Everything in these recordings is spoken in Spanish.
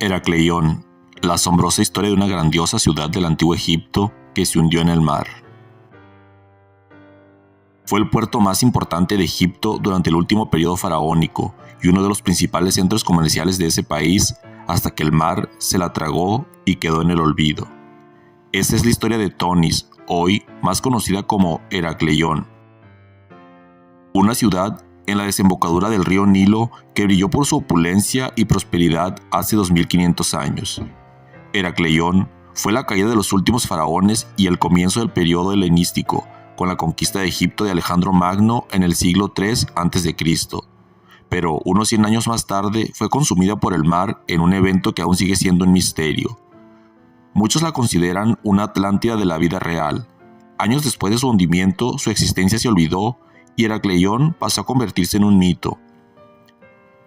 Heracleión, la asombrosa historia de una grandiosa ciudad del antiguo Egipto que se hundió en el mar. Fue el puerto más importante de Egipto durante el último periodo faraónico y uno de los principales centros comerciales de ese país hasta que el mar se la tragó y quedó en el olvido. Esta es la historia de Tonis, hoy más conocida como Heracleión, una ciudad en la desembocadura del río Nilo que brilló por su opulencia y prosperidad hace 2500 años. Heracleión fue la caída de los últimos faraones y el comienzo del periodo helenístico, con la conquista de Egipto de Alejandro Magno en el siglo III a.C. Pero unos 100 años más tarde fue consumida por el mar en un evento que aún sigue siendo un misterio. Muchos la consideran una Atlántida de la vida real. Años después de su hundimiento, su existencia se olvidó y Heracleión pasó a convertirse en un mito.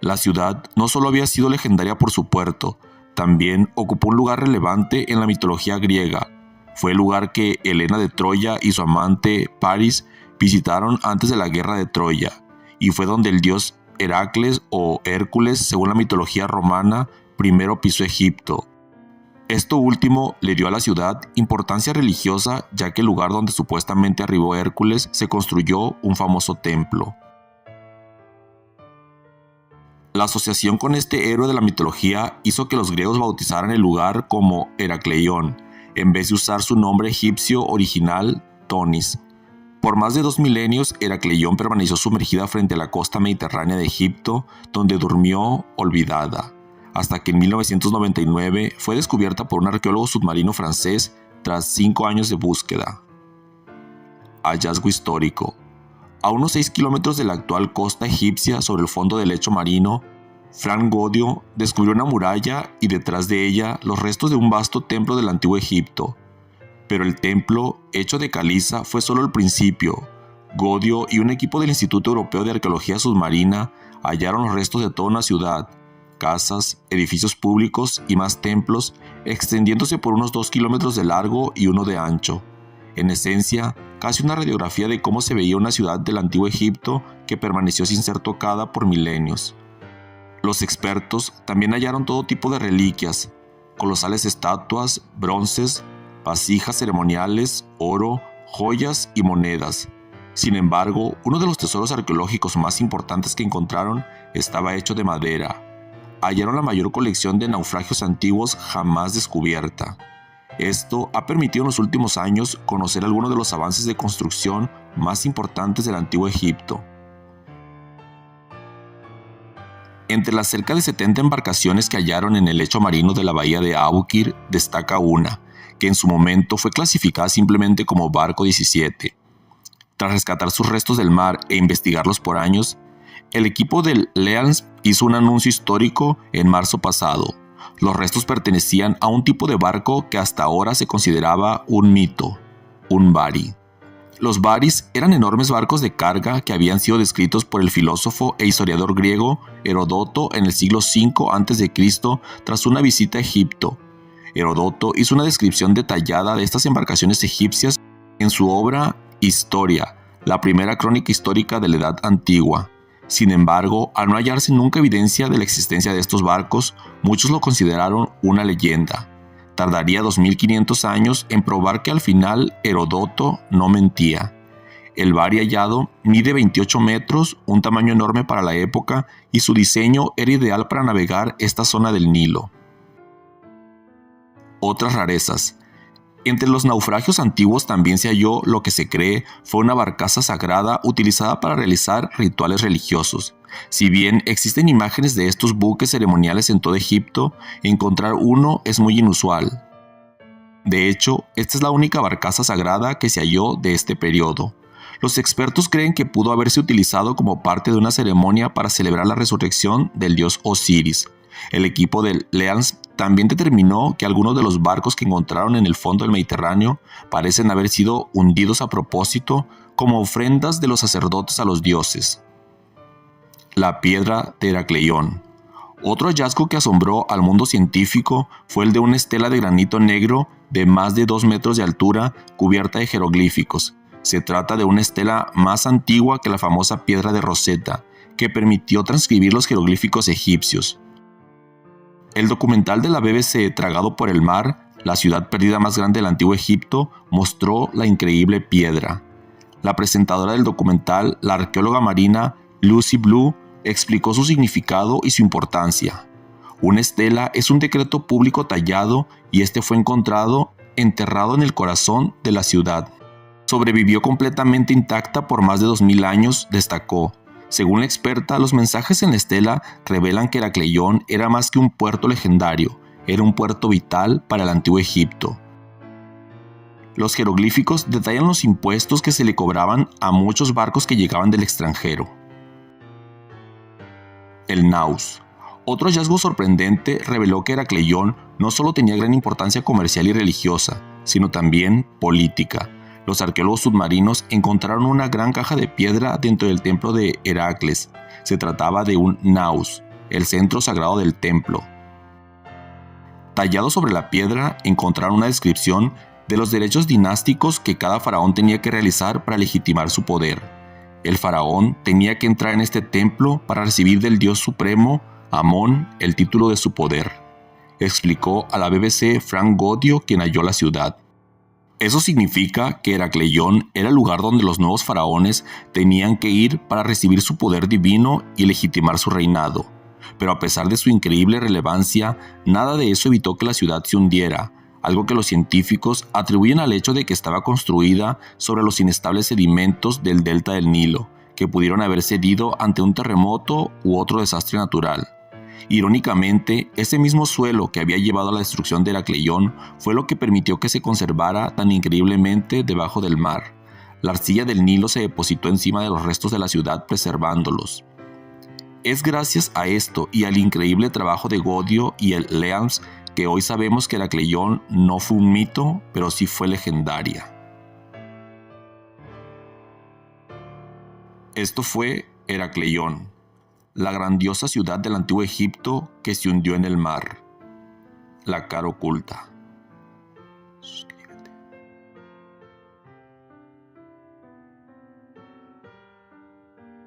La ciudad no solo había sido legendaria por su puerto, también ocupó un lugar relevante en la mitología griega. Fue el lugar que Helena de Troya y su amante Paris visitaron antes de la guerra de Troya, y fue donde el dios Heracles o Hércules, según la mitología romana, primero pisó Egipto. Esto último le dio a la ciudad importancia religiosa, ya que el lugar donde supuestamente arribó Hércules se construyó un famoso templo. La asociación con este héroe de la mitología hizo que los griegos bautizaran el lugar como Heracleión, en vez de usar su nombre egipcio original, Tonis. Por más de 2 milenios, Heracleión permaneció sumergida frente a la costa mediterránea de Egipto, donde durmió olvidada, hasta que en 1999 fue descubierta por un arqueólogo submarino francés tras 5 años de búsqueda. Hallazgo histórico. A unos 6 kilómetros de la actual costa egipcia sobre el fondo del lecho marino, Frank Godio descubrió una muralla y detrás de ella los restos de un vasto templo del antiguo Egipto. Pero el templo, hecho de caliza, fue solo el principio. Godio y un equipo del Instituto Europeo de Arqueología Submarina hallaron los restos de toda una ciudad, casas, edificios públicos y más templos, extendiéndose por unos 2 kilómetros de largo y 1 de ancho. En esencia, casi una radiografía de cómo se veía una ciudad del antiguo Egipto que permaneció sin ser tocada por milenios. Los expertos también hallaron todo tipo de reliquias, colosales estatuas, bronces, vasijas ceremoniales, oro, joyas y monedas. Sin embargo, uno de los tesoros arqueológicos más importantes que encontraron estaba hecho de madera. Hallaron la mayor colección de naufragios antiguos jamás descubierta. Esto ha permitido en los últimos años conocer algunos de los avances de construcción más importantes del antiguo Egipto. Entre las cerca de 70 embarcaciones que hallaron en el lecho marino de la bahía de Abukir, destaca una, que en su momento fue clasificada simplemente como Barco 17. Tras rescatar sus restos del mar e investigarlos por años, el equipo del Leans hizo un anuncio histórico en marzo pasado. Los restos pertenecían a un tipo de barco que hasta ahora se consideraba un mito, un bari. Los baris eran enormes barcos de carga que habían sido descritos por el filósofo e historiador griego Heródoto en el siglo V a.C. tras una visita a Egipto. Heródoto hizo una descripción detallada de estas embarcaciones egipcias en su obra Historia, la primera crónica histórica de la Edad Antigua. Sin embargo, al no hallarse nunca evidencia de la existencia de estos barcos, muchos lo consideraron una leyenda. Tardaría 2500 años en probar que al final Heródoto no mentía. El bari hallado mide 28 metros, un tamaño enorme para la época, y su diseño era ideal para navegar esta zona del Nilo. Otras rarezas. Entre los naufragios antiguos también se halló lo que se cree fue una barcaza sagrada utilizada para realizar rituales religiosos. Si bien existen imágenes de estos buques ceremoniales en todo Egipto, encontrar uno es muy inusual. De hecho, esta es la única barcaza sagrada que se halló de este periodo. Los expertos creen que pudo haberse utilizado como parte de una ceremonia para celebrar la resurrección del dios Osiris. El equipo del Leans también determinó que algunos de los barcos que encontraron en el fondo del Mediterráneo parecen haber sido hundidos a propósito como ofrendas de los sacerdotes a los dioses. La piedra de Heracleión. Otro hallazgo que asombró al mundo científico fue el de una estela de granito negro de más de 2 metros de altura cubierta de jeroglíficos. Se trata de una estela más antigua que la famosa piedra de Rosetta, que permitió transcribir los jeroglíficos egipcios. El documental de la BBC Tragado por el mar, la ciudad perdida más grande del antiguo Egipto, mostró la increíble piedra. La presentadora del documental, la arqueóloga marina Lucy Blue, explicó su significado y su importancia. Una estela es un decreto público tallado y este fue encontrado enterrado en el corazón de la ciudad. Sobrevivió completamente intacta por más de 2000 años, destacó. Según la experta, los mensajes en la estela revelan que Heracleión era más que un puerto legendario, era un puerto vital para el antiguo Egipto. Los jeroglíficos detallan los impuestos que se le cobraban a muchos barcos que llegaban del extranjero. El Naus. Otro hallazgo sorprendente reveló que Heracleión no solo tenía gran importancia comercial y religiosa, sino también política. Los arqueólogos submarinos encontraron una gran caja de piedra dentro del templo de Heracles. Se trataba de un naus, el centro sagrado del templo. Tallado sobre la piedra encontraron una descripción de los derechos dinásticos que cada faraón tenía que realizar para legitimar su poder. El faraón tenía que entrar en este templo para recibir del dios supremo, Amón, el título de su poder, explicó a la BBC Frank Godio, quien halló la ciudad. Eso significa que Heracleión era el lugar donde los nuevos faraones tenían que ir para recibir su poder divino y legitimar su reinado. Pero a pesar de su increíble relevancia, nada de eso evitó que la ciudad se hundiera, algo que los científicos atribuyen al hecho de que estaba construida sobre los inestables sedimentos del delta del Nilo, que pudieron haber cedido ante un terremoto u otro desastre natural. Irónicamente, ese mismo suelo que había llevado a la destrucción de Heracleión fue lo que permitió que se conservara tan increíblemente debajo del mar. La arcilla del Nilo se depositó encima de los restos de la ciudad preservándolos. Es gracias a esto y al increíble trabajo de Godio y el Leams que hoy sabemos que Heracleión no fue un mito, pero sí fue legendaria. Esto fue Heracleión, la grandiosa ciudad del antiguo Egipto que se hundió en el mar. La cara oculta.